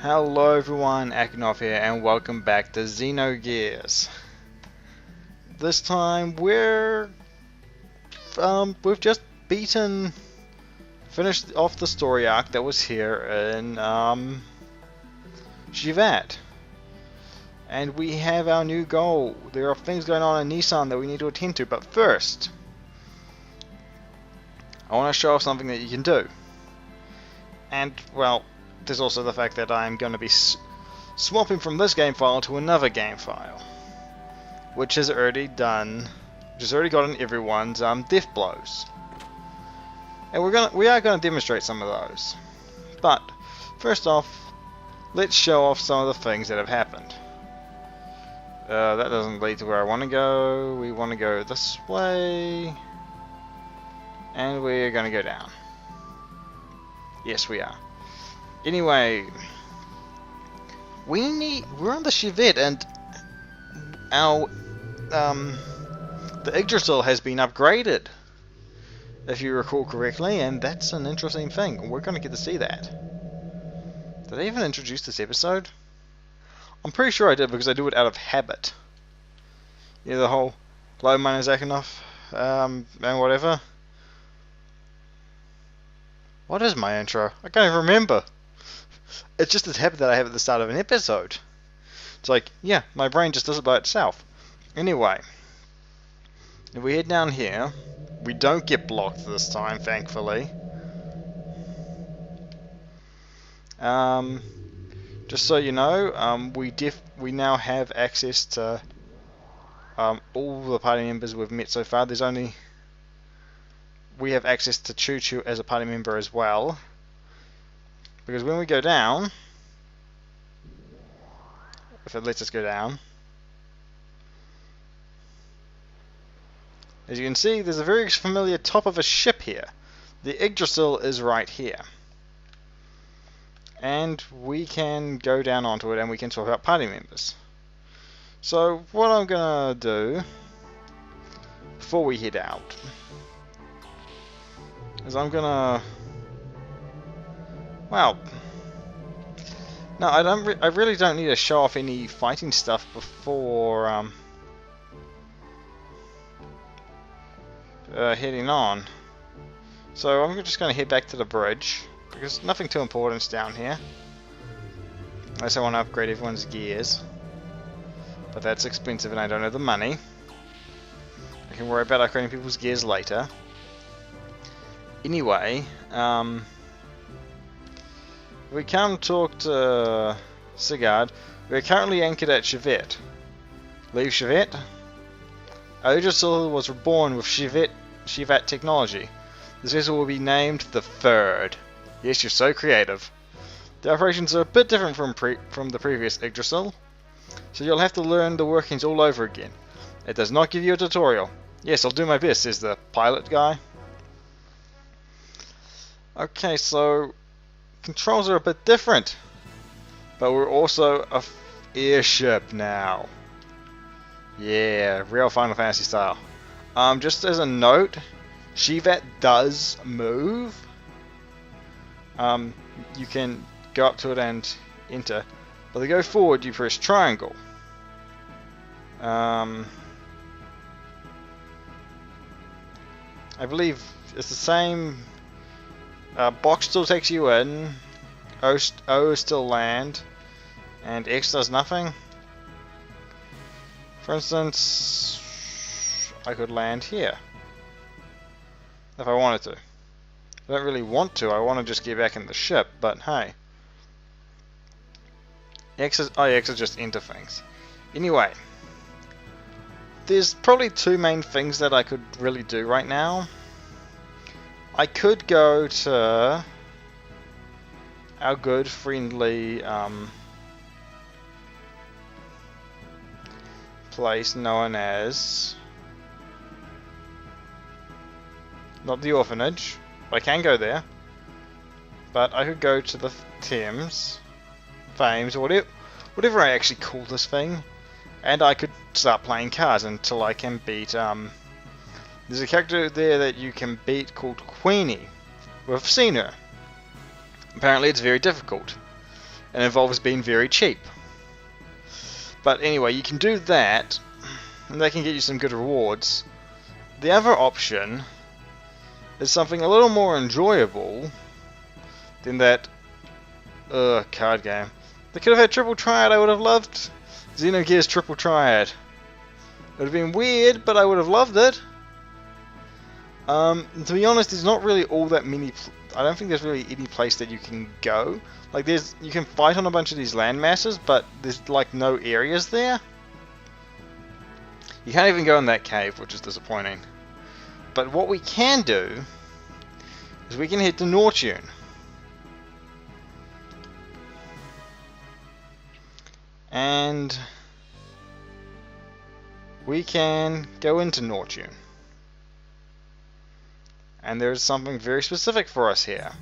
Hello everyone, Akinov here, and welcome back to Xenogears. This time we've just finished off the story arc that was here in Shivat. And we have our new goal. There are things going on in Nissan that we need to attend to, but first I want to show off something that you can do. And, well, there's also the fact that I'm going to be swapping from this game file to another game file, which has already gotten everyone's Deathblows, and we are going to demonstrate some of those. But first off, let's show off some of the things that have happened. That doesn't lead to where I want to go. We want to go this way, and we're going to go down. Yes, we are. Anyway, we're on the Chevette, and our the Yggdrasil has been upgraded, if you recall correctly, and that's an interesting thing. We're going to get to see that. Did I even introduce this episode? I'm pretty sure I did, because I do it out of habit. Yeah, the whole "Hello, my name's Akinov," and whatever. What is my intro? I can't even remember. It's just this habit that I have at the start of an episode. It's like, yeah, my brain just does it by itself. Anyway, if we head down here, we don't get blocked this time, thankfully. Just so you know, we now have access to all the party members we've met so far. We have access to Choo Choo as a party member as well. Because when we go down, if it lets us go down, as you can see, there's a very familiar top of a ship here. The Yggdrasil is right here. And we can go down onto it and we can talk about party members. So what I'm going to do before we head out is I'm gonna, well, no, I really don't need to show off any fighting stuff before heading on. So I'm just gonna head back to the bridge because nothing too important is down here, unless I want to upgrade everyone's gears, but that's expensive and I don't have the money. I can worry about upgrading people's gears later. Anyway, we come talk to Sigurd. We're currently anchored at Chevette. Leave Chevette? Yggdrasil was reborn with Chevette technology. This vessel will be named the Third. Yes, you're so creative. The operations are a bit different from the previous Yggdrasil, so you'll have to learn the workings all over again. It does not give you a tutorial. Yes, I'll do my best, says the pilot guy. Okay, so controls are a bit different, but we're also a airship now. Yeah, real Final Fantasy style. Just as a note, Chevette does move. You can go up to it and enter, but to go forward you press triangle. I believe it's the same. Box still takes you in, O is still land, and X does nothing. For instance, I could land here, if I wanted to. I don't really want to, I want to just get back in the ship, but hey. X is just enter things. Anyway, there's probably two main things that I could really do right now. I could go to our good, friendly place known as, not the orphanage, I can go there, but I could go to the Thames, or whatever I actually call this thing, and I could start playing cards until I can beat there's a character there that you can beat called Queenie with Xeno. Apparently it's very difficult. and involves being very cheap. But anyway, you can do that, and that can get you some good rewards. The other option is something a little more enjoyable than that card game. They could have had Triple Triad. I would have loved Xenogears Triple Triad. It would have been weird, but I would have loved it. To be honest, there's not really all that many. I don't think there's really any place that you can go. Like, you can fight on a bunch of these land masses, but there's like no areas there. You can't even go in that cave, which is disappointing. But what we can do is we can head to Nortune. And we can go into Nortune. And there's something very specific for us here.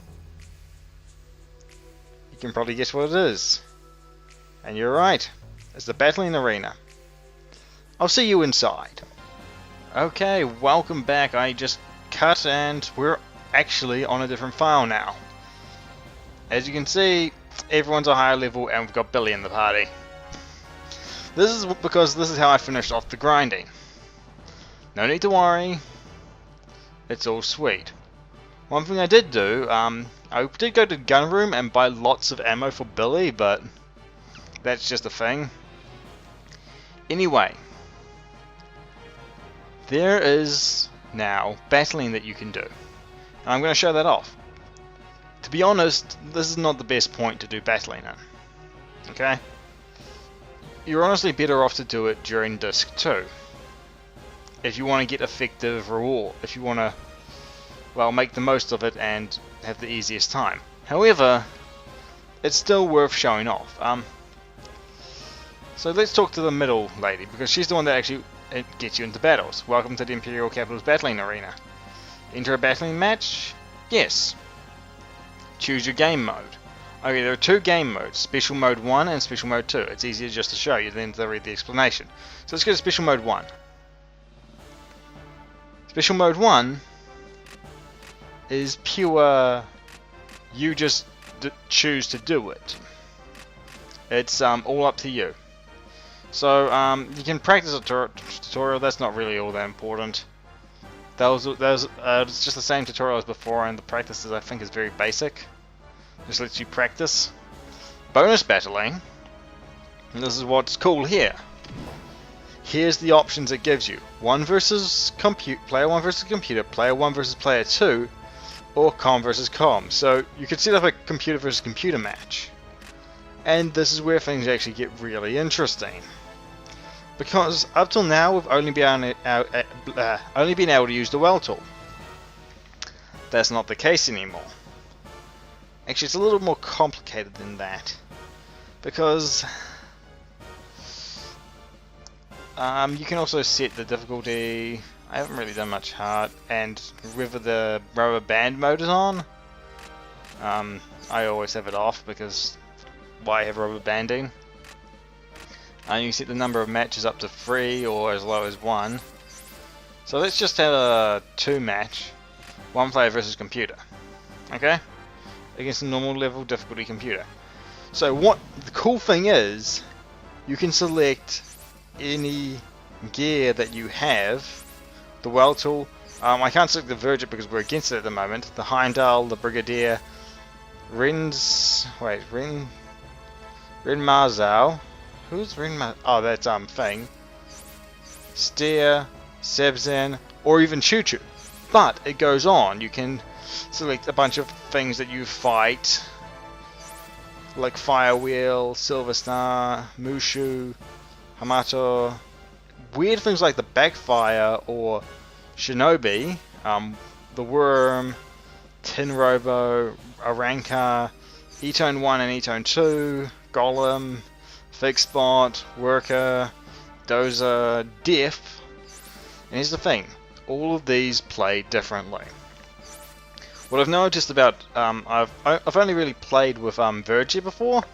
You can probably guess what it is. And you're right. It's the battling arena. I'll see you inside. Okay, welcome back. I just cut and we're actually on a different file now. As you can see, everyone's a higher level and we've got Billy in the party. This is because this is how I finished off the grinding. No need to worry. It's all sweet. One thing I did do, I did go to the gun room and buy lots of ammo for Billy, but that's just a thing. Anyway, there is now battling that you can do. And I'm going to show that off. To be honest, this is not the best point to do battling in. Okay? You're honestly better off to do it during Disc 2. If you want to get effective reward, if you want to, well, make the most of it and have the easiest time. However, it's still worth showing off. So let's talk to the middle lady, because she's the one that actually gets you into battles. Welcome to the Imperial Capital's battling arena. Enter a battling match? Yes. Choose your game mode. Okay, there are two game modes, Special Mode 1 and Special Mode 2. It's easier just to show you than to read the explanation. So let's go to Special Mode 1. Special Mode 1 is pure, you just choose to do it. It's all up to you. So you can practice a tutorial, that's not really all that important. It's just the same tutorial as before, and the practice I think is very basic. Just lets you practice. Bonus battling. And this is what's cool here. Here's the options it gives you. Player 1 versus computer, player 1 versus player 2, or com versus com. So you could set up a computer versus computer match. And this is where things actually get really interesting. Because up till now we've only been able to use the well tool. That's not the case anymore. Actually, it's a little more complicated than that. Because you can also set the difficulty. I haven't really done much hard, and whether the rubber band mode is on. I always have it off because why have rubber banding? You can set the number of matches up to 3 or as low as 1. So let's just have a 2 match, 1 player versus computer. Okay? Against a normal level difficulty computer. So what the cool thing is, you can select any gear that you have. The well tool. I can't select the Verget because we're against it at the moment. The Heimdall, the Brigadier, Ren Marzal. Who's Ren Marzal? Oh, that's Thing. Steer, Sebzen, or even Choo Choo. But it goes on. You can select a bunch of things that you fight, like Firewheel, Silver Star, Mushu, Hamato. Weird things like the Backfire or Shinobi, the Worm, Tin Robo, Arankar, Etone 1 and Etone 2, Golem, Fake Spot, Worker, Dozer, Def. And here's the thing, all of these play differently. What I've noticed about, I've only really played with Verget before,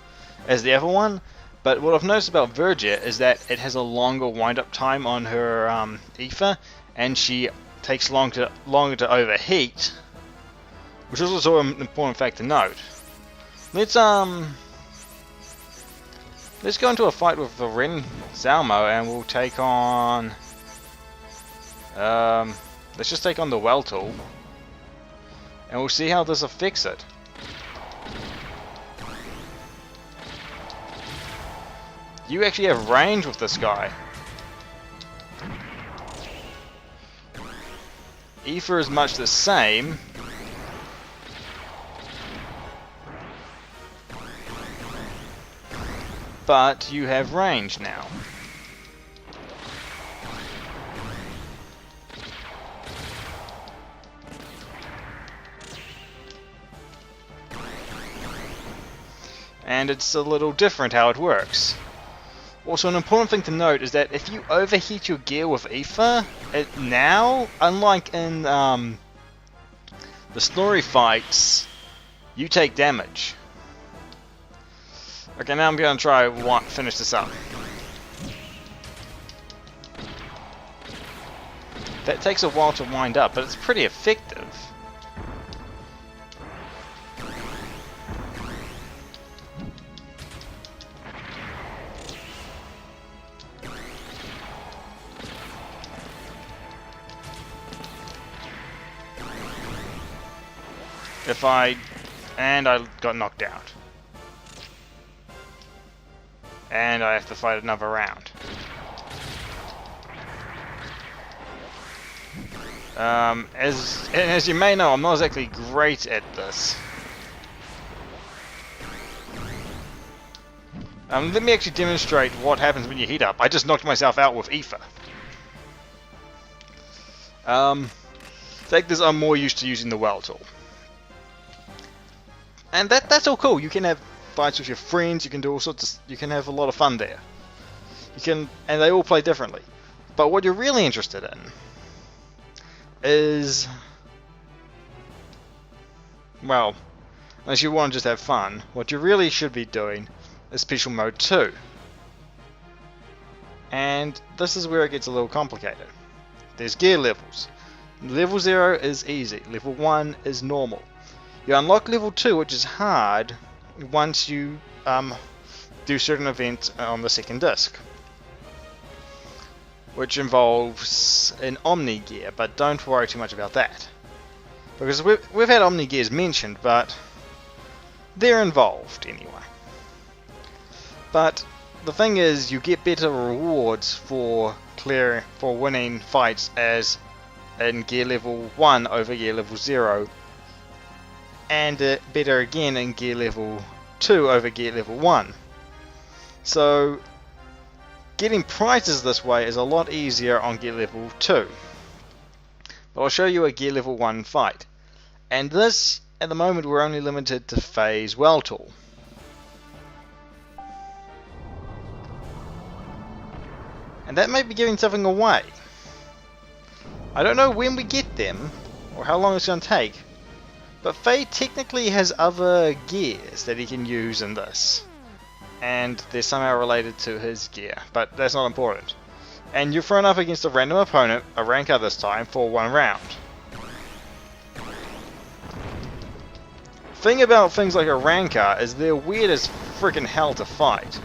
as the other one, but what I've noticed about Verget is that it has a longer wind-up time on her ether, and she takes longer to overheat, which is also an important fact to note. Let's Let's go into a fight with the Ren Zalmo and we'll take on... let's just take on the Well Tool. And we'll see how this affects it. You actually have range with this guy. Aether is much the same. But you have range now. And it's a little different how it works. Also, an important thing to note is that if you overheat your gear with Aether, now, unlike in the Snorri fights, you take damage. Okay, now I'm going to try finish this up. That takes a while to wind up, but it's pretty effective. And I got knocked out. And I have to fight another round. As you may know, I'm not exactly great at this. Let me actually demonstrate what happens when you heat up. I just knocked myself out with Aether. Take this, I'm more used to using the Well Tool. And that's all cool. You can have fights with your friends, you can do all sorts of, you can have a lot of fun there. And they all play differently. But what you're really interested in is, well, unless you want to just have fun, what you really should be doing is Special Mode 2. And this is where it gets a little complicated. There's gear levels. Level 0 is easy, level 1 is normal. You unlock level 2, which is hard, once you do certain events on the second disc, which involves an Omni Gear, but don't worry too much about that, because we've had Omni Gears mentioned, but they're involved anyway. But the thing is, you get better rewards for winning fights as in gear level 1 over gear level 0. And better again in gear level 2 over gear level 1. So getting prizes this way is a lot easier on gear level 2. But I'll show you a gear level 1 fight. And this, at the moment, we're only limited to phase Well Tool. And that may be giving something away. I don't know when we get them, or how long it's going to take. But Faye technically has other gears that he can use in this. And they're somehow related to his gear, but that's not important. And you're thrown up against a random opponent, a ranker this time, for one round. Thing about things like a ranker is they're weird as freaking hell to fight.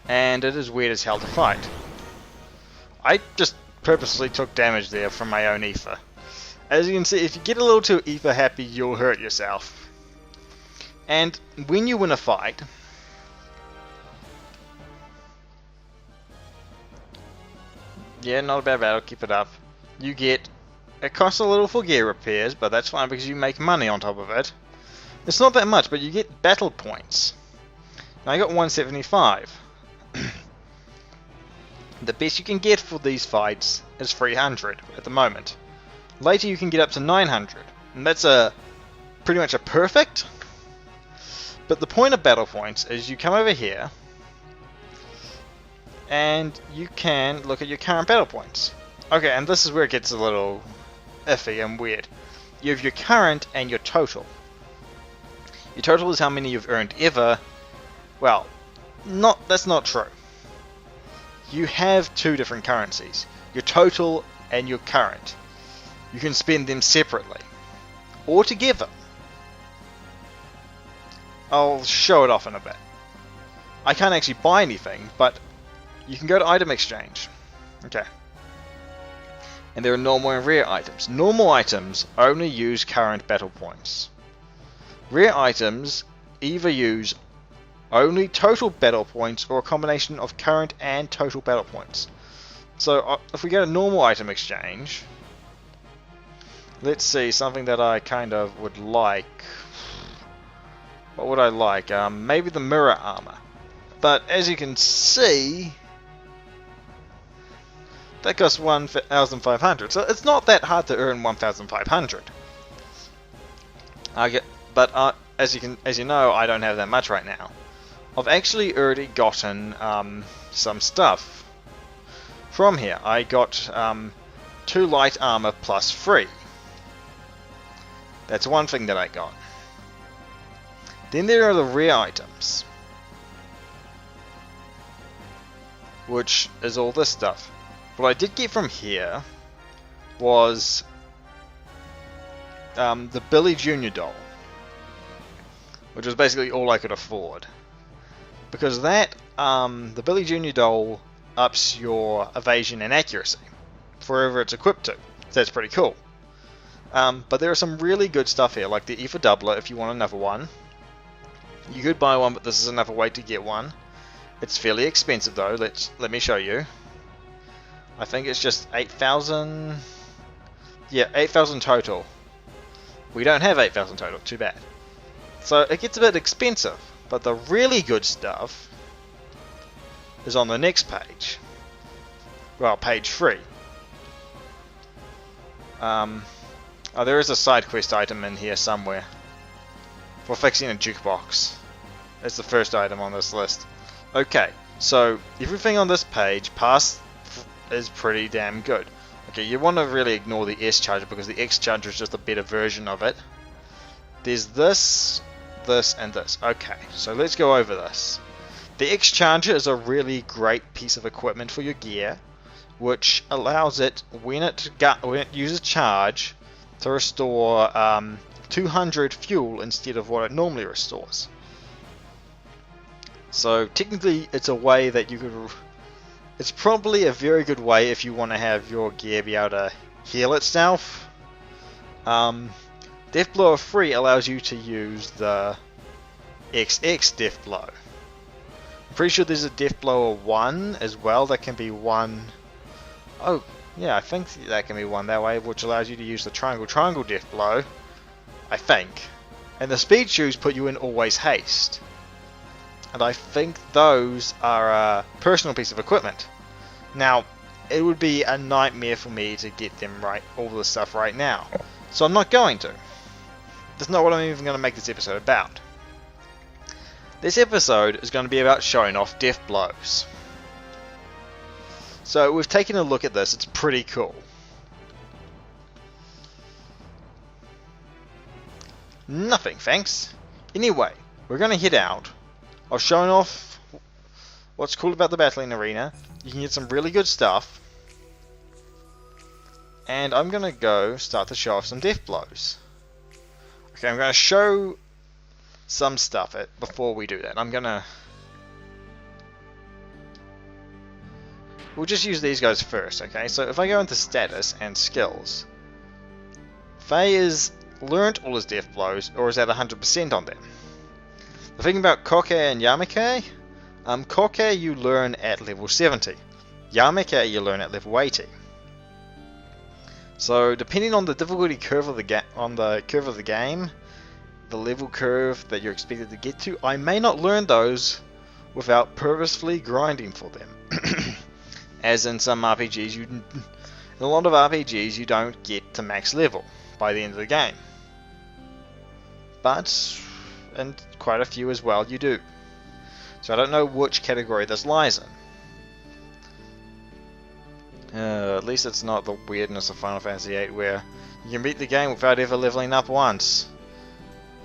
And it is weird as hell to fight. I just purposely took damage there from my own Aether. As you can see, if you get a little too Aether happy, you'll hurt yourself. And when you win a fight, yeah, not a bad battle, keep it up. You get, it costs a little for gear repairs, but that's fine because you make money on top of it. It's not that much, but you get battle points. Now I got 175. The best you can get for these fights is 300 at the moment. Later you can get up to 900, and that's pretty much a perfect. But the point of battle points is you come over here and you can look at your current battle points. Okay, and this is where it gets a little iffy and weird. You have your current and your total. Your total is how many you've earned ever. Well, that's not true. You have two different currencies, your total and your current. You can spend them separately or together. I'll show it off in a bit. I can't actually buy anything, but you can go to item exchange. Okay. And there are normal and rare items. Normal items only use current battle points. Rare items either use only total battle points or a combination of current and total battle points. So if we go to normal item exchange, let's see something that I kind of would like. What would I like? Maybe the mirror armor. But as you can see, that costs 1,500. So it's not that hard to earn 1,500. But as you know, I don't have that much right now. I've actually already gotten some stuff from here. I got 2 light armor plus 3. That's one thing that I got. Then there are the rare items, which is all this stuff. What I did get from here was the Billy Jr. doll, which was basically all I could afford. Because that, the Billy Jr. doll ups your evasion and accuracy for wherever it's equipped to. So that's pretty cool. But there are some really good stuff here, like the Ether Doubler if you want another one. You could buy one, but this is another way to get one. It's fairly expensive though. Let me show you. I think it's just 8,000. Yeah, 8,000 total. We don't have 8,000 total. Too bad. So it gets a bit expensive. But the really good stuff is on the next page. Well, page 3. Oh, there is a side quest item in here somewhere for fixing a jukebox. That's the first item on this list. Okay, so everything on this page past is pretty damn good. Okay, you want to really ignore the S charger because the X charger is just a better version of it. There's this, and this. Okay, so let's go over this. The X charger is a really great piece of equipment for your gear, which allows it, when it uses charge, to restore 200 fuel instead of what it normally restores. So technically it's a way that you could... It's probably a very good way if you want to have your gear be able to heal itself. Deathblow 3 allows you to use the XX Deathblow. I'm pretty sure there's a Deathblower 1 as well that can be one... Oh, yeah, I think that can be one that way, which allows you to use the triangle Deathblow, I think. And the speed shoes put you in always haste. And I think those are a personal piece of equipment. Now, it would be a nightmare for me to get them right, all this stuff right now. So I'm not going to. That's not what I'm even going to make this episode about. This episode is going to be about showing off Deathblows. So we've taken a look at this, it's pretty cool. Nothing, thanks. Anyway, we're going to head out. I've shown off what's cool about the battling arena. You can get some really good stuff. And I'm going to go start to show off some Deathblows. Okay, I'm going to show some stuff before we do that. We'll just use these guys first, okay? So if I go into status and skills, Faye is learnt all his Deathblows, or is at 100% on them. The thing about Koke and Yamake, Koke you learn at level 70, Yamake you learn at level 80. So depending on the difficulty curve of the game, the level curve that you're expected to get to, I may not learn those without purposefully grinding for them. As in some RPGs, in a lot of RPGs you don't get to max level by the end of the game. But, and quite a few as well, you do. So I don't know which category this lies in. At least it's not the weirdness of Final Fantasy VIII where you can beat the game without ever leveling up once.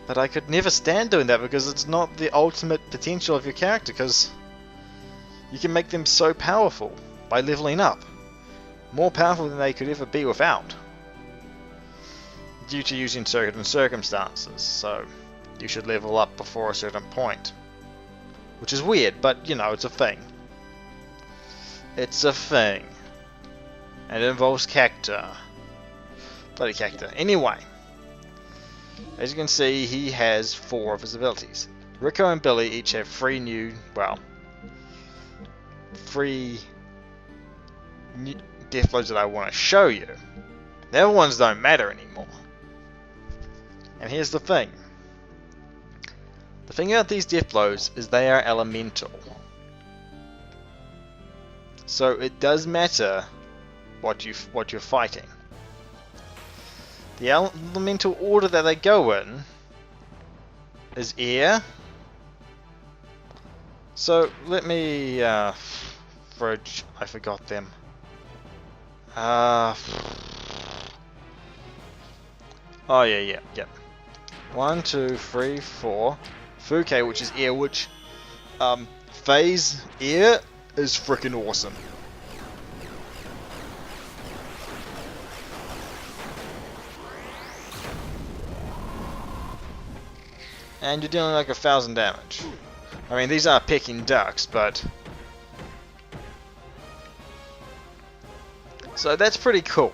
But I could never stand doing that because it's not the ultimate potential of your character, because you can make them so powerful by leveling up. More powerful than they could ever be without. Due to using certain circumstances, so you should level up before a certain point. Which is weird, but you know, it's a thing. It's a thing. And it involves character. Bloody character. Anyway. As you can see, he has 4 of his abilities. Rico and Billy each have 3 new Deathblows that I want to show you. The other ones don't matter anymore. And here's the thing. The thing about these Deathblows is they are elemental. So it does matter what you're fighting. The elemental order that they go in is air. So let me fridge. I forgot them. Oh yeah. 1, 2, 3, 4. Fuke, which is air, which phase air is freaking awesome. And you're dealing like 1,000 damage. I mean, these are Peking ducks, but so that's pretty cool.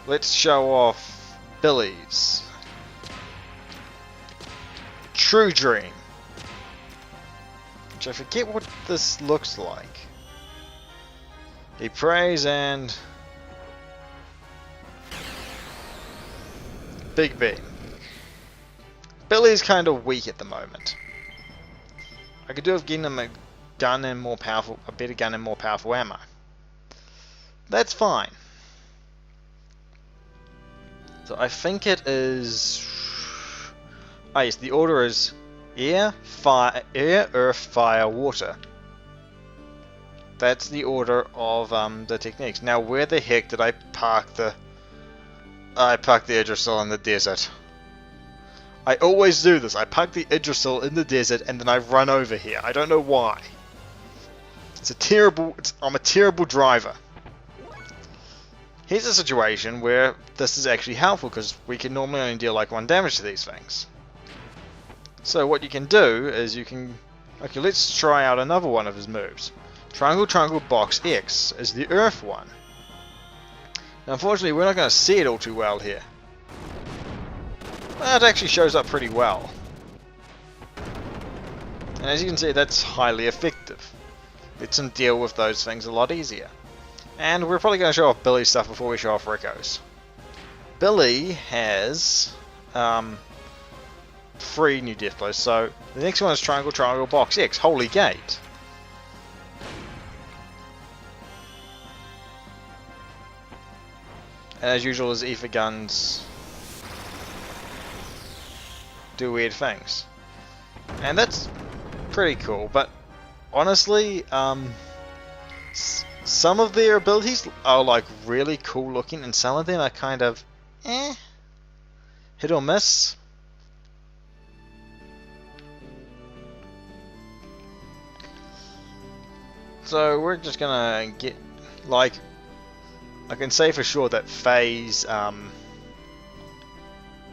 Let's show off Billy's True Dream, which I forget what this looks like. He prays and Big Beam. Billy's kind of weak at the moment. I could do with getting him a gun and a better gun and more powerful ammo. That's fine. So I think it is. Ah yes, the order is air, earth, fire, water. That's the order of the techniques. Now, where the heck did I park the? I parked the Yggdrasil in the desert. I always do this. I park the Yggdrasil in the desert and then I run over here. I don't know why. I'm a terrible driver. Here's a situation where this is actually helpful because we can normally only deal like 1 damage to these things. So what you can do is you can... Okay, let's try out another one of his moves. Triangle, triangle, box, X is the earth one. Now, unfortunately, we're not going to see it all too well here. Well, it actually shows up pretty well. And as you can see, that's highly effective. Lets him deal with those things a lot easier. And we're probably going to show off Billy's stuff before we show off Rico's. Billy has 3 new Deathblows. So the next one is Triangle, Triangle, Box, X. Holy Gate. And as usual, his ether guns do weird things. And that's pretty cool, but honestly, some of their abilities are like really cool looking, and some of them are kind of hit or miss. So we're just gonna get like, I can say for sure that Phase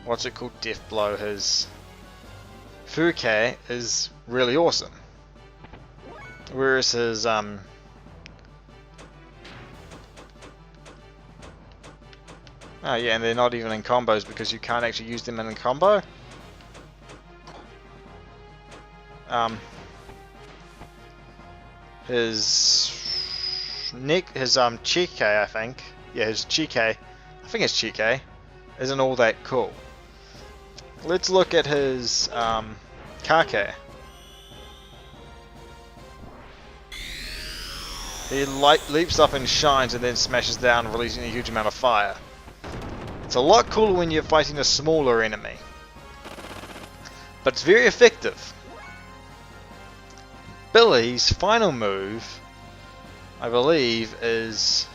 what's it called, Deathblow, his Fuke is really awesome. Whereas his oh yeah, and they're not even in combos because you can't actually use them in a combo. His Chike, I think. Yeah, his Chike. I think it's Chike. Isn't all that cool. Let's look at his Kake. He leaps up and shines and then smashes down, releasing a huge amount of fire. It's a lot cooler when you're fighting a smaller enemy. But it's very effective. Billy's final move, I believe, is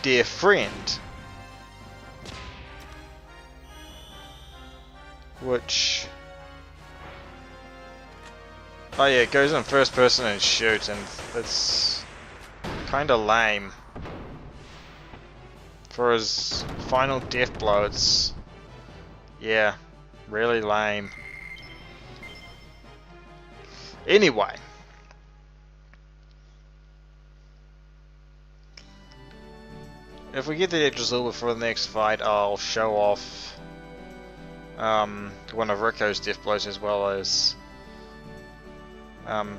dear friend. Which... oh yeah, it goes in first person and shoots, and it's kinda lame. For his final death blow, it's... yeah, really lame. Anyway. If we get the extra silver for the next fight, I'll show off one of Rico's death blows as well as... oh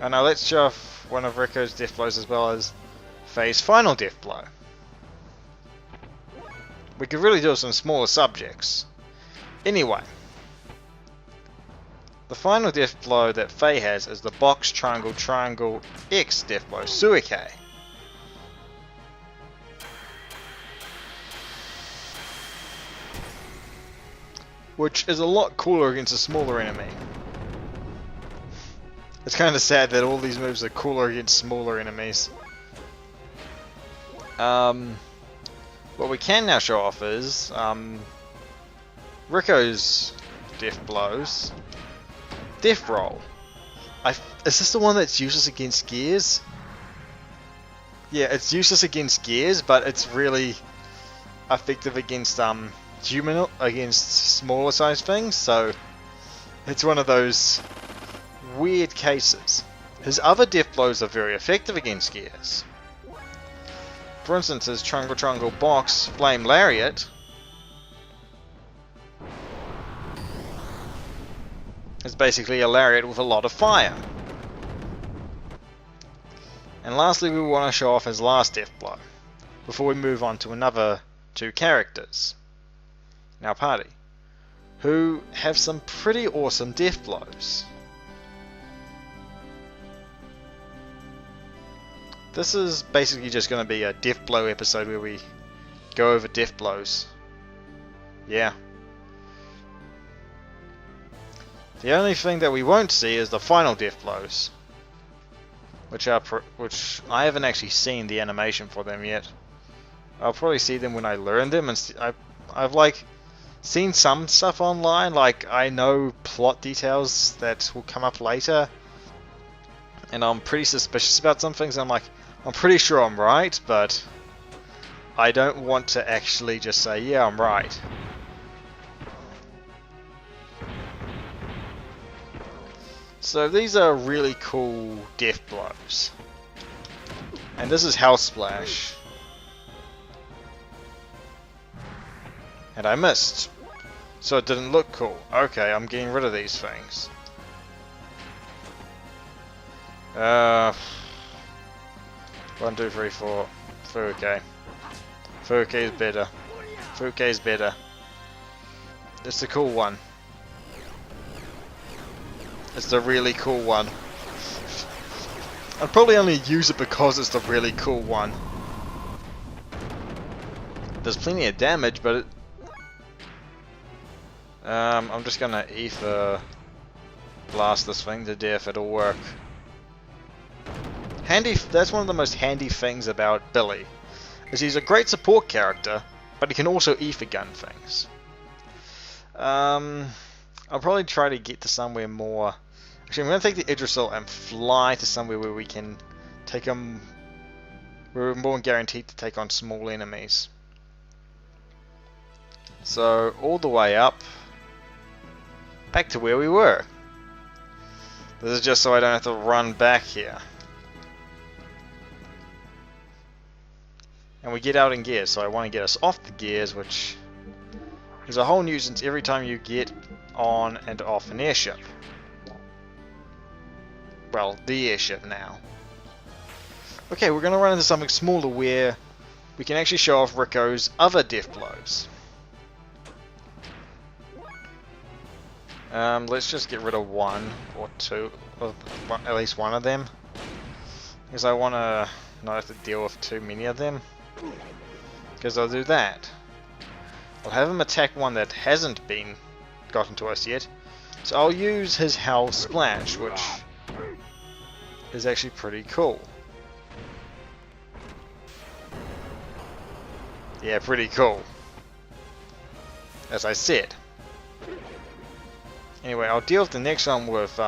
no, let's show off one of Rico's death blows as well as Faye's final death blow. We could really do some smaller subjects. Anyway. The final death blow that Faye has is the box triangle triangle X death blow, Suike. Which is a lot cooler against a smaller enemy. It's kind of sad that all these moves are cooler against smaller enemies. What we can now show off is Rico's death blows. Death roll. Is this the one that's useless against gears? Yeah, it's useless against gears, but it's really effective against against smaller sized things, so it's one of those weird cases. His other death blows are very effective against gears. For instance, his triangle triangle box flame lariat is basically a lariat with a lot of fire. And lastly, we want to show off his last death blow before we move on to another two characters in our party who have some pretty awesome death blows. This is basically just going to be a death blow episode where we go over death blows. Yeah. The only thing that we won't see is the final death blows, which I haven't actually seen the animation for them yet. I'll probably see them when I learn them, and I've like seen some stuff online. Like I know plot details that will come up later, and I'm pretty suspicious about some things. I'm pretty sure I'm right, but I don't want to actually just say, yeah, I'm right. So these are really cool death blows. And this is House Splash. And I missed. So it didn't look cool. Okay, I'm getting rid of these things. 1, 2, 3, 4. Furuke. Furuke is better. Furuke is better. It's the cool one. It's the really cool one. I'd probably only use it because it's the really cool one. There's plenty of damage, but it... I'm just gonna ether blast this thing to death. It'll work. Handy. That's one of the most handy things about Billy, is he's a great support character, but he can also ether gun things. I'll probably try to get to somewhere more... Actually, I'm going to take the Idrisil and fly to somewhere where we can take them... We're more guaranteed to take on small enemies. So, all the way up, back to where we were. This is just so I don't have to run back here. And we get out in gears, so I want to get us off the gears, which is a whole nuisance every time you get on and off an airship. Well, the airship now. Okay, we're going to run into something smaller where we can actually show off Rico's other death blows. Let's just get rid of 1 or 2, or at least one of them, because I want to not have to deal with too many of them. Because I'll do that. I'll have him attack one that hasn't been gotten to us yet. So I'll use his Howl Splash, which is actually pretty cool. Yeah, pretty cool. As I said. Anyway, I'll deal with the next one with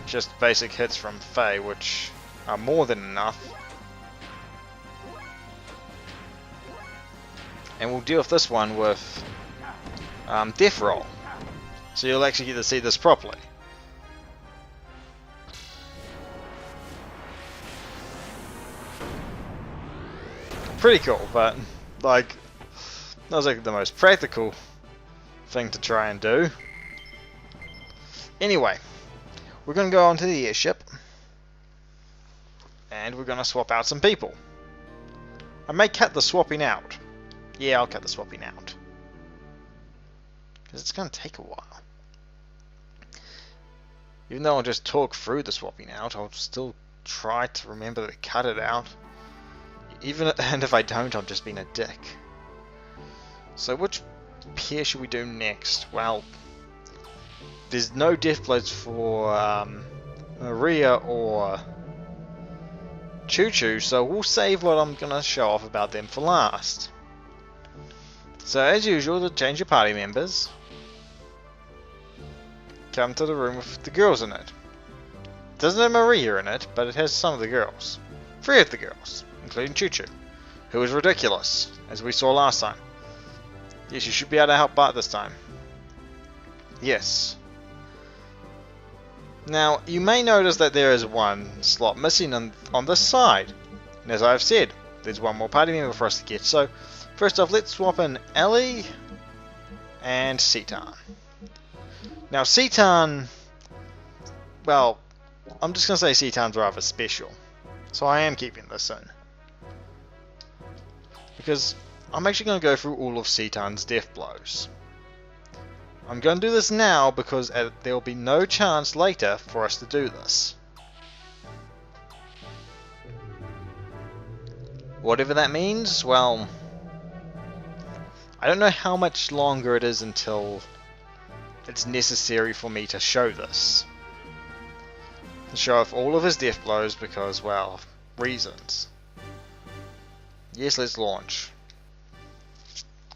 just basic hits from Faye, which are more than enough. And we'll deal with this one with Death Roll. So you'll actually get to see this properly. Pretty cool, but like, that was like the most practical thing to try and do. Anyway, we're going to go onto the airship and we're going to swap out some people. I may cut the swapping out. Yeah, I'll cut the swapping out. Because it's going to take a while. Even though I'll just talk through the swapping out, I'll still try to remember to cut it out. And if I don't, I'm just being a dick. So which pair should we do next? Well, there's no Deathblows for Maria or Choo Choo, so we'll save what I'm going to show off about them for last. So as usual, to change your party members, come to the room with the girls in it. Doesn't have Maria in it, but it has some of the girls. 3 of the girls, including Choo Choo, who is ridiculous, as we saw last time. Yes, you should be able to help Bart this time. Yes. Now, you may notice that there is one slot missing on this side. And as I've said, there's one more party member for us to get. So, first off, let's swap in Ellie and Citan. Now, Citan, well, I'm just going to say Citan's rather special. So I am keeping this in. Because I'm actually going to go through all of Citan's Deathblows. I'm going to do this now because there will be no chance later for us to do this. Whatever that means, well, I don't know how much longer it is until it's necessary for me to show this. To show off all of his Deathblows because, well, reasons. Yes, let's launch.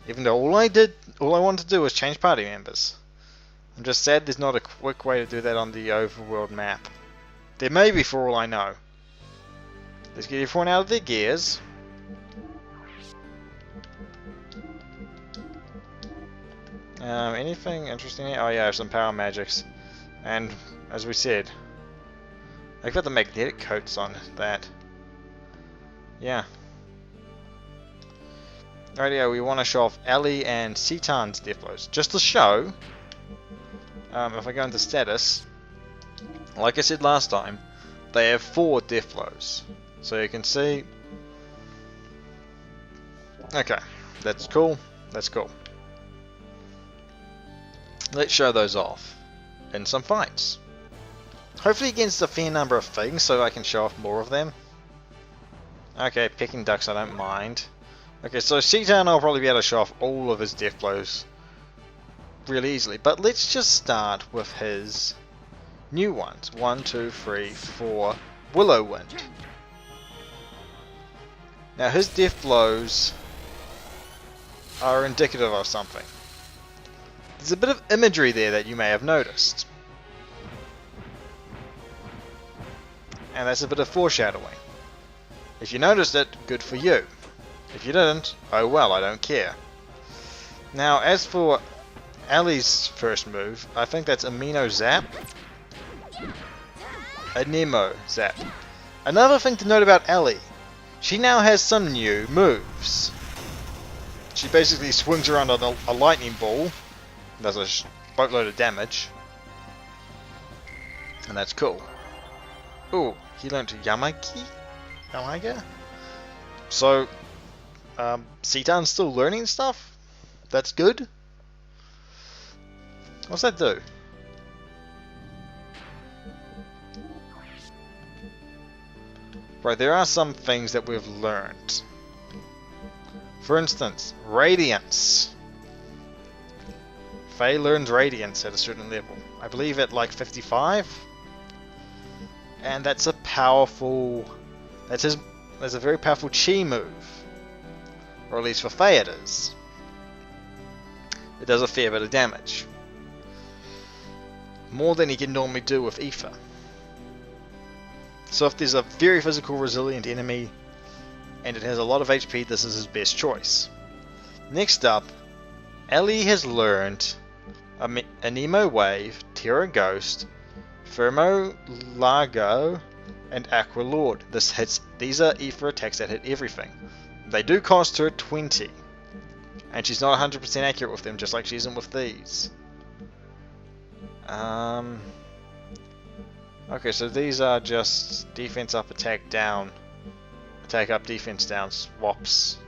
Even though all I wanted to do was change party members. I'm just sad there's not a quick way to do that on the overworld map. There may be, for all I know. Let's get everyone out of their gears. Anything interesting here? Oh yeah, I have some power magics. And, as we said, I've got the magnetic coats on that. Yeah. Rightio, we want to show off Ellie and Citan's Deathblows. Just to show, if I go into status, like I said last time, they have 4 Deathblows. So you can see. Okay, that's cool. That's cool. Let's show those off in some fights. Hopefully against a fair number of things so I can show off more of them. Okay, picking ducks I don't mind. Okay, so Citan I'll probably be able to show off all of his Deathblows really easily. But let's just start with his new ones. 1, 2, 3, 4 Willow Wind. Now his Deathblows are indicative of something. There's a bit of imagery there that you may have noticed. And that's a bit of foreshadowing. If you noticed it, good for you. If you didn't, oh well, I don't care. Now, as for Ellie's first move, I think that's Amino Zap. A Nemo Zap. Another thing to note about Ellie, she now has some new moves. She basically swings around on a lightning ball, does a boatload of damage, and that's cool. Ooh, he learned Yamaga? So, Citan's still learning stuff? That's good. What's that do? Right, there are some things that we've learned. For instance, Radiance. Faye learns Radiance at a certain level. I believe at like 55. And that's a powerful That's a very powerful chi move. Or at least for Faye it is. It does a fair bit of damage. More than he can normally do with Aether. So if there's a very physical resilient enemy and it has a lot of HP, this is his best choice. Next up, Ellie has learned a Nemo Wave, Terra Ghost, Fermo Largo, and Aqua Lord. These are Aether attacks that hit everything. They do cost her 20. And she's not 100% accurate with them, just like she isn't with these. Okay, so these are just defense up, attack down, attack up, defense down swaps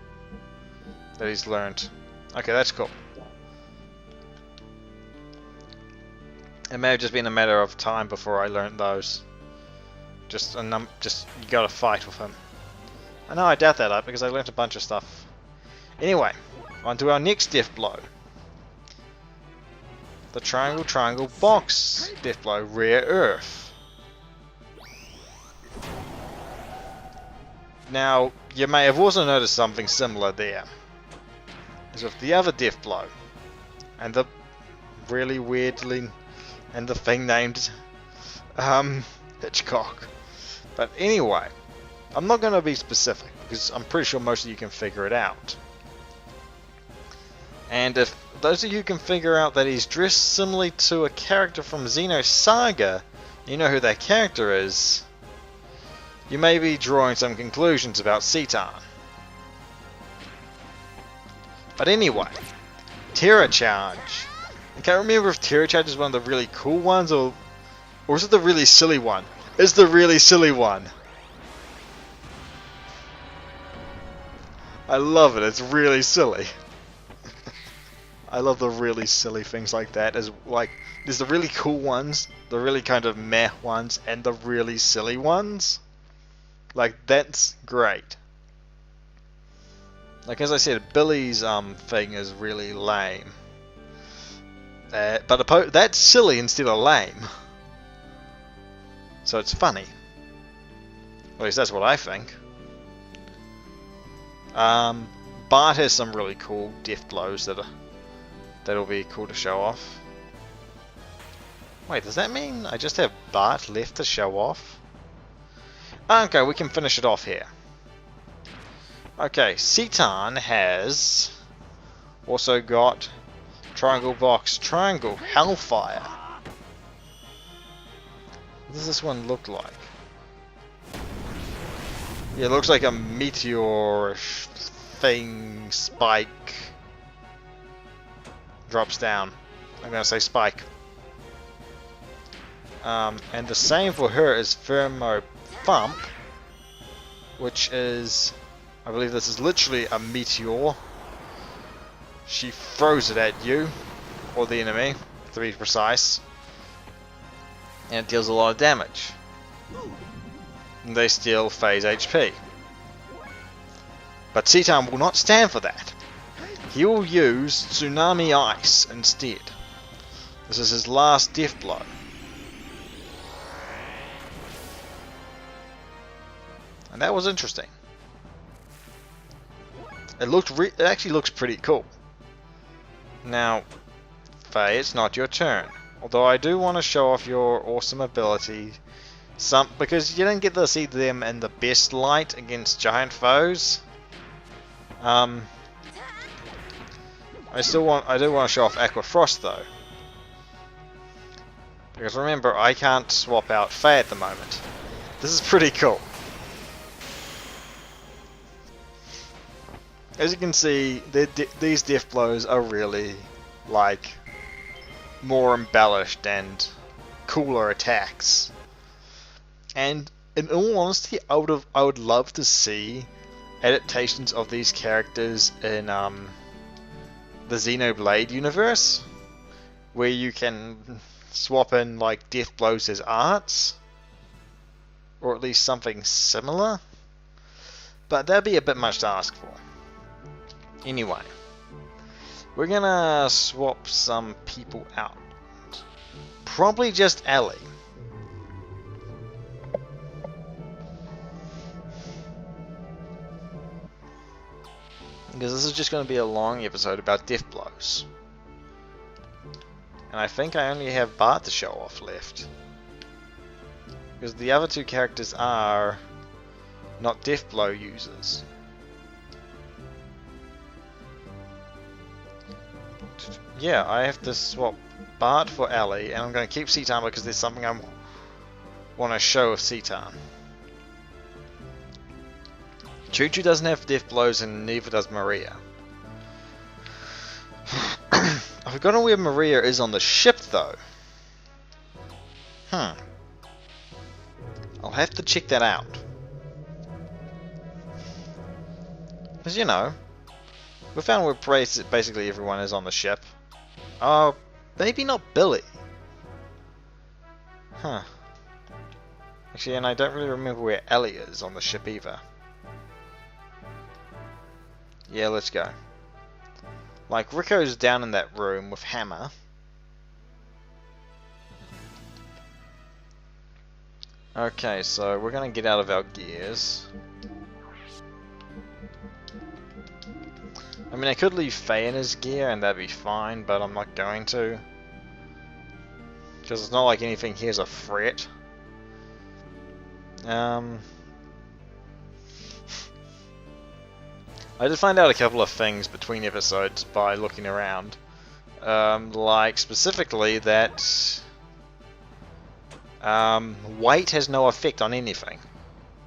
that he's learned. Okay, that's cool. It may have just been a matter of time before I learned those. Just you gotta fight with him. I know I doubt that up because I learnt a bunch of stuff. Anyway, on to our next Deathblow. The triangle box Deathblow, Rare Earth. Now, you may have also noticed something similar there. As with the other Deathblow. And the really weirdly... and the thing named... Hitchcock. But anyway, I'm not going to be specific, because I'm pretty sure most of you can figure it out. And if those of you can figure out that he's dressed similarly to a character from Xeno Saga, you know who that character is, you may be drawing some conclusions about Citan. But anyway, Terra Charge. I can't remember if Terra Charge is one of the really cool ones, or is it the really silly one? It's the really silly one. I love it, it's really silly. I love the really silly things like that. As like, there's the really cool ones, the really kind of meh ones, and the really silly ones. Like, that's great. Like, as I said, Billy's thing is really lame. But that's silly instead of lame. So it's funny. At least that's what I think. Bart has some really cool Deathblows that'll be cool to show off. Wait, does that mean I just have Bart left to show off? Okay, we can finish it off here. Okay, Citan has also got Triangle Box, Triangle Hellfire. What does this one look like? Yeah, it looks like a meteor-ish thing, spike. Drops down. I'm gonna say spike. And the same for her is Thermo Thump, which is, I believe this is literally a meteor. She throws it at you, or the enemy, to be precise, and it deals a lot of damage. And they steal phase HP. But Citan will not stand for that. He will use Tsunami Ice instead. This is his last Deathblow. And that was interesting. It actually looks pretty cool. Now, Faye, it's not your turn. Although I do want to show off your awesome ability, because you didn't get to see them in the best light against giant foes. I do want to show off Aqua Frost though, because remember, I can't swap out Faye at the moment. This is pretty cool. As you can see, these Deathblows are really, like, more embellished and cooler attacks. And in all honesty, I would love to see adaptations of these characters in the Xenoblade universe, where you can swap in like Deathblows as arts, or at least something similar. But that'd be a bit much to ask for. Anyway, we're gonna swap some people out. Probably just Ellie. because this is just going to be a long episode about Deathblows. And I think I only have Bart to show off left. Because the other two characters are not Deathblow users. Yeah, I have to swap Bart for Ellie, and I'm going to keep Citan because there's something I want to show of Citan. Choo Choo doesn't have Deathblows, and neither does Maria. I've forgotten where Maria is on the ship, though. I'll have to check that out. Because, you know, we found where basically everyone is on the ship. Oh, maybe not Billy. Huh. Actually, and I don't really remember where Ellie is on the ship either. Yeah, let's go. Like, Rico's down in that room with Hammer. Okay, so we're gonna get out of our gears. I mean, I could leave Faye in his gear and that'd be fine, but I'm not going to. Because it's not like anything here's a threat. I did find out a couple of things between episodes by looking around. Like, specifically that weight has no effect on anything.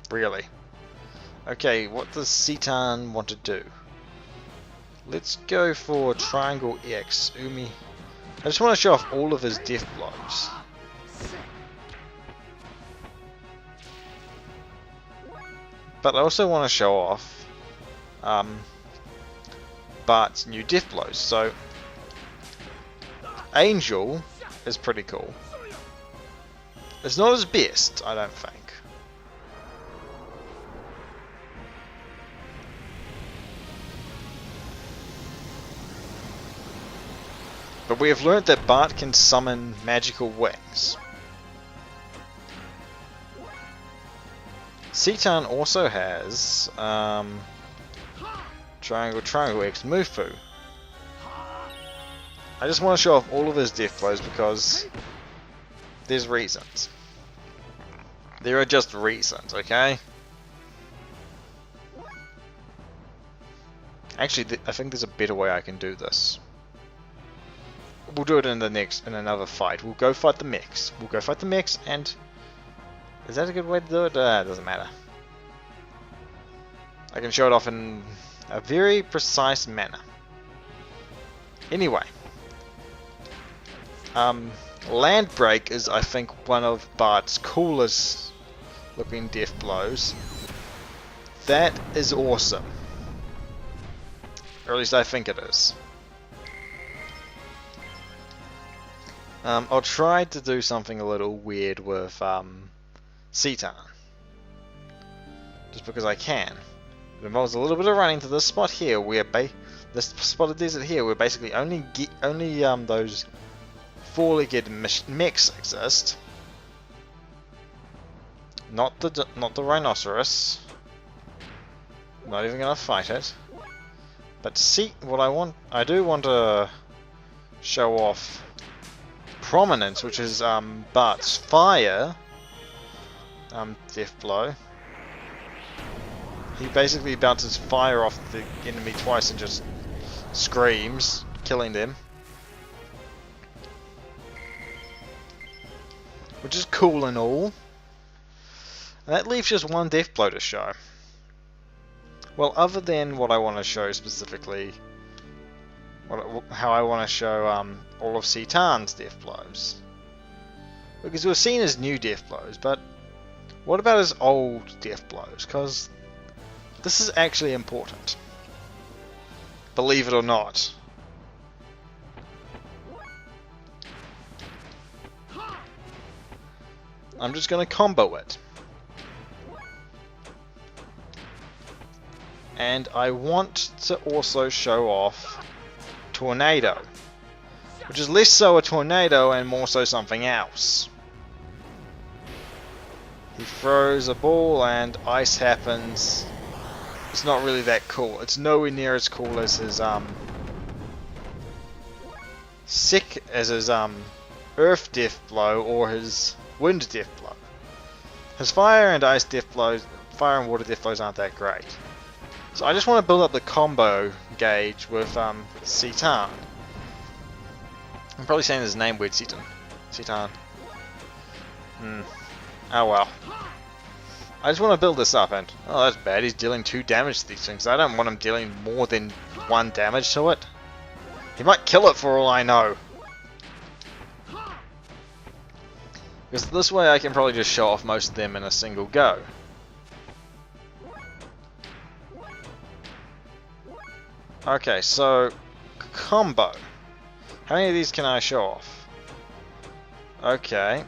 Really. Okay, what does Citan want to do? Let's go for Triangle X. Umi. I just want to show off all of his Deathblows. But I also want to show off Bart's new Deathblows. So Angel is pretty cool. It's not his best, I don't think. But we have learnt that Bart can summon magical wings. Citan also has Triangle X Mufu. I just want to show off all of his Deathblows because there's reasons. There are just reasons, okay? Actually, I think there's a better way I can do this. We'll do it in another fight. We'll go fight the mechs. And is that a good way to do it? It doesn't matter. I can show it off in a very precise manner. Anyway, Land Break is, I think, one of Bart's coolest looking Deathblows. That is awesome. Or at least I think it is. I'll try to do something a little weird with Citan. Just because I can. It involves a little bit of running to this spot here, where this spot of desert here, where basically only those four-legged mechs exist. Not the rhinoceros. Not even gonna fight it. But see, I do want to show off Prominence, which is Bart's fire Deathblow. He basically bounces fire off the enemy twice and just screams, killing them. Which is cool and all. And that leaves just one Deathblow to show. Well, other than what I want to show specifically, how I want to show all of Citan's Deathblows. Because we've seen his new Deathblows, but what about his old Deathblows? Because this is actually important. Believe it or not. I'm just going to combo it. And I want to also show off Tornado, which is less so a tornado and more so something else. He throws a ball and ice happens, it's not really that cool. It's nowhere near as cool as his Earth Deathblow or his Wind Deathblow. His Fire and Ice Deathblows, Fire and Water Deathblows aren't that great. So I just want to build up the combo gauge with Citan. I'm probably saying his name weird, Citan. Oh well. I just want to build this up, and oh, that's bad. He's dealing 2 damage to these things. I don't want him dealing more than 1 damage to it. He might kill it for all I know. Because this way I can probably just show off most of them in a single go. Okay, so combo. How many of these can I show off? Okay.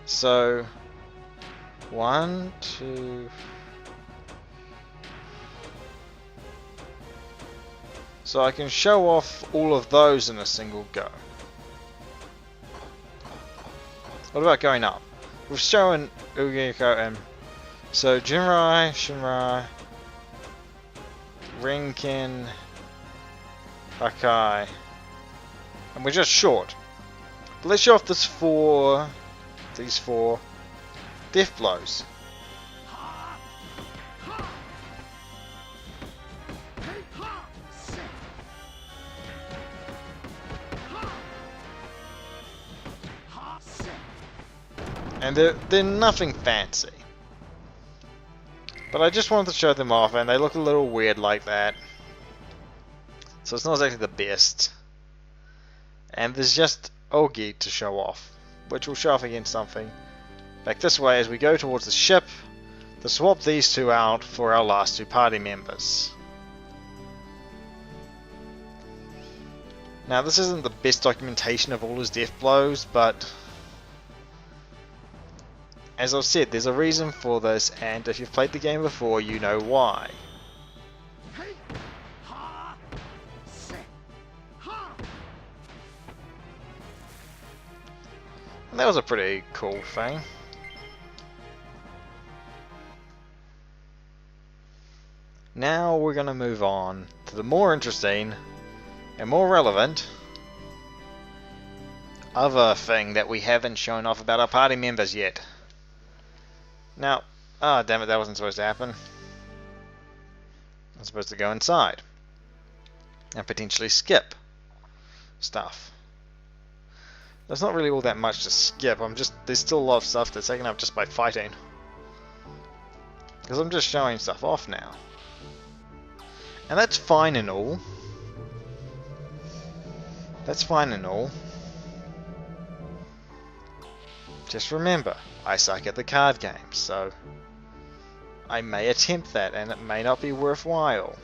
So 1, 2. So I can show off all of those in a single go. What about going up? We've shown Ugeko and so Jinrai, Shinrai, Rinkin, Hakai, and we're just short. But let's show off these 4 Deathblows. And they're nothing fancy. But I just wanted to show them off, and they look a little weird like that. So it's not exactly the best. And there's just Ogi to show off, which will show off against something. Back this way as we go towards the ship to swap these 2 out for our last 2 party members. Now this isn't the best documentation of all his Deathblows, but as I've said, there's a reason for this, and if you've played the game before, you know why. And that was a pretty cool thing. Now we're going to move on to the more interesting and more relevant other thing that we haven't shown off about our party members yet. Now, ah, damn it, that wasn't supposed to happen. I'm supposed to go inside and potentially skip stuff. There's not really all that much to skip. There's still a lot of stuff that's taken up just by fighting. Because I'm just showing stuff off now. And that's fine and all. That's fine and all. Just remember, I suck at the card game, so I may attempt that, and it may not be worthwhile.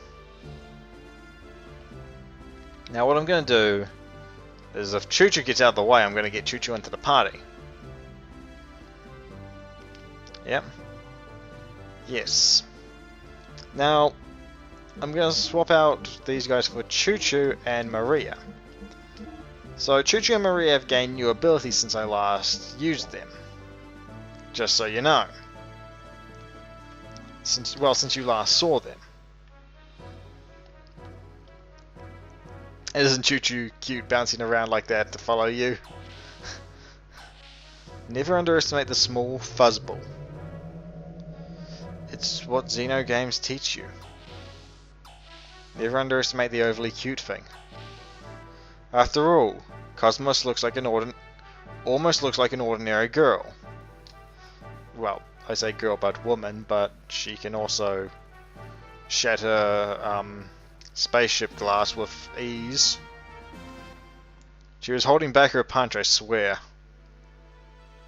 Now what I'm going to do is, if Choo Choo gets out of the way, I'm going to get Choo Choo into the party. Yep. Yes. Now, I'm going to swap out these guys for Choo Choo and Maria. So Choo Choo and Maria have gained new abilities since I last used them. Just so you know. Since you last saw them. Isn't Choo Choo cute bouncing around like that to follow you? Never underestimate the small fuzzball. It's what Xeno games teach you. Never underestimate the overly cute thing. After all, Cosmos looks like almost looks like an ordinary girl. Well, I say girl but woman, but she can also shatter spaceship glass with ease. She was holding back her punch, I swear.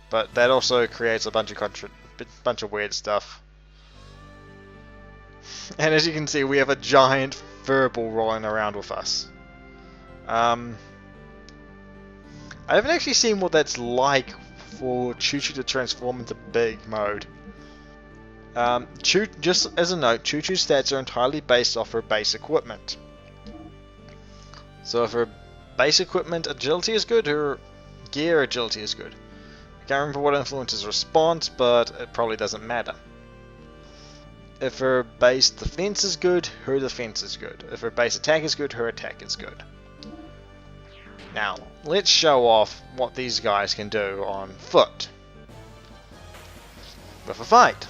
But that also creates a bunch of weird stuff. And as you can see, we have a giant furball rolling around with us. I haven't actually seen what that's like for Choo Choo to transform into big mode. Just as a note, Choo Choo's stats are entirely based off her base equipment. So if her base equipment agility is good, her gear agility is good. I can't remember what influences response, but it probably doesn't matter. If her base defense is good, her defense is good. If her base attack is good, her attack is good. Now, let's show off what these guys can do on foot with a fight.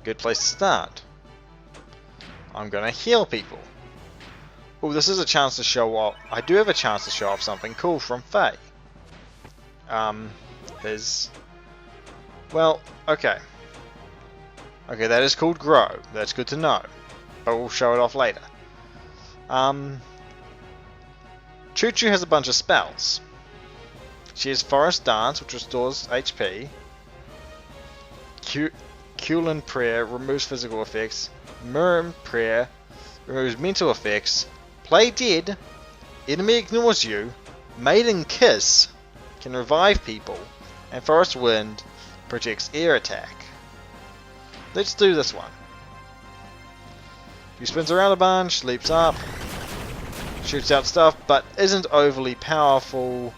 Good place to start. I'm gonna heal people. Oh, this is a chance to show off. I do have a chance to show off something cool from Faye. Well, okay. Okay, that is called Grow. That's good to know. But we'll show it off later. Choo-Choo has a bunch of spells. She has Forest Dance, which restores HP. Kulin Prayer removes physical effects. Murm Prayer removes mental effects. Play Dead, enemy ignores you. Maiden Kiss can revive people. And Forest Wind projects air attack. Let's do this one. She spins around a bunch, leaps up, shoots out stuff, but isn't overly powerful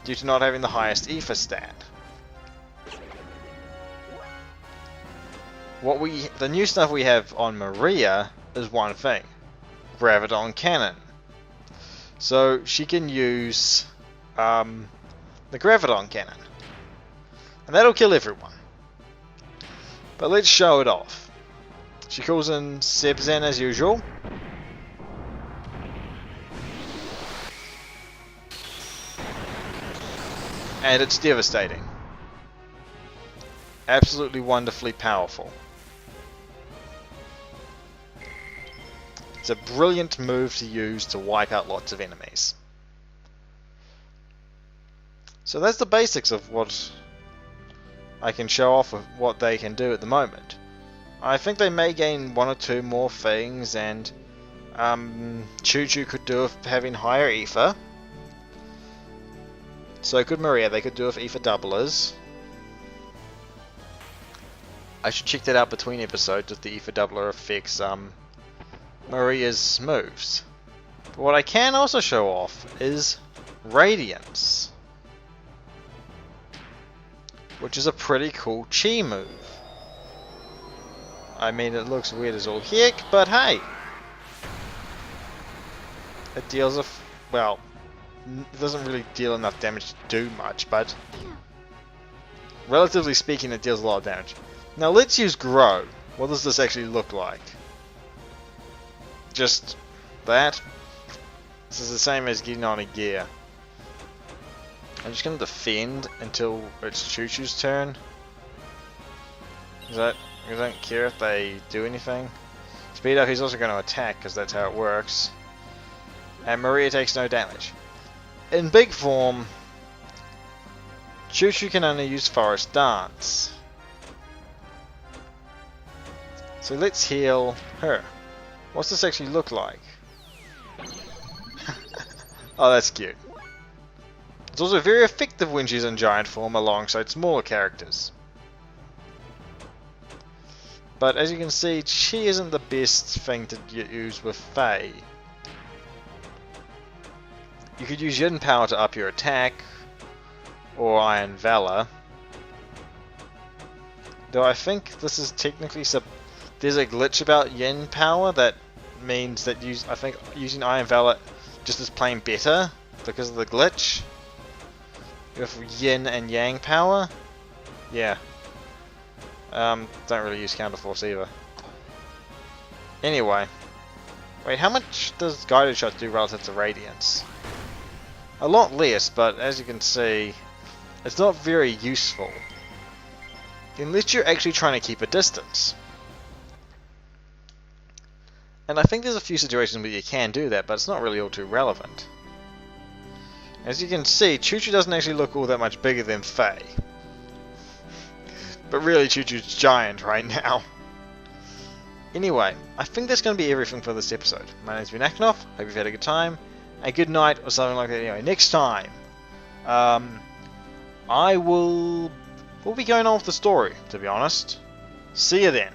due to not having the highest Ether stat. The new stuff we have on Maria is one thing. Graviton Cannon. So she can use the Graviton Cannon. And that'll kill everyone. But let's show it off. She calls in Sebzen as usual. And it's devastating. Absolutely wonderfully powerful. It's a brilliant move to use to wipe out lots of enemies. So that's the basics of what I can show off of what they can do at the moment. I think they may gain one or two more things, and Choo-Choo could do with having higher Ether. So could Maria, they could do with Ether doublers. I should check that out between episodes if the Ether doubler affects Maria's moves. But what I can also show off is Radiance, which is a pretty cool chi move. I mean, it looks weird as all heck, but hey! It deals a... well, it doesn't really deal enough damage to do much, but relatively speaking, it deals a lot of damage. Now let's use Grow. What does this actually look like? Just that. This is the same as getting on a gear. I'm just going to defend until it's Choo-Choo's turn. I don't care if they do anything. Speed up, he's also going to attack because that's how it works. And Maria takes no damage. In big form, Choo-Choo can only use Forest Dance. So let's heal her. What's this actually look like? Oh, that's cute. It's also very effective when she's in giant form alongside smaller characters. But as you can see, she isn't the best thing to use with Faye. You could use Yin Power to up your attack, or Iron Valor. Though I think this is technically there's a glitch about Yin Power that means that I think using Iron Valor just is plain better because of the glitch. With Yin and Yang Power, yeah. Don't really use Counterforce either. Anyway, wait, how much does Guided Shot do relative to Radiance? A lot less, but as you can see, it's not very useful. Unless you're actually trying to keep a distance. And I think there's a few situations where you can do that, but it's not really all too relevant. As you can see, Choo-Choo doesn't actually look all that much bigger than Faye. But really, Choo-Choo's giant right now. Anyway, I think that's going to be everything for this episode. My name's been Akhnoff, hope you've had a good time, a good night, or something like that. Anyway, next time, we'll be going on with the story, to be honest. See you then.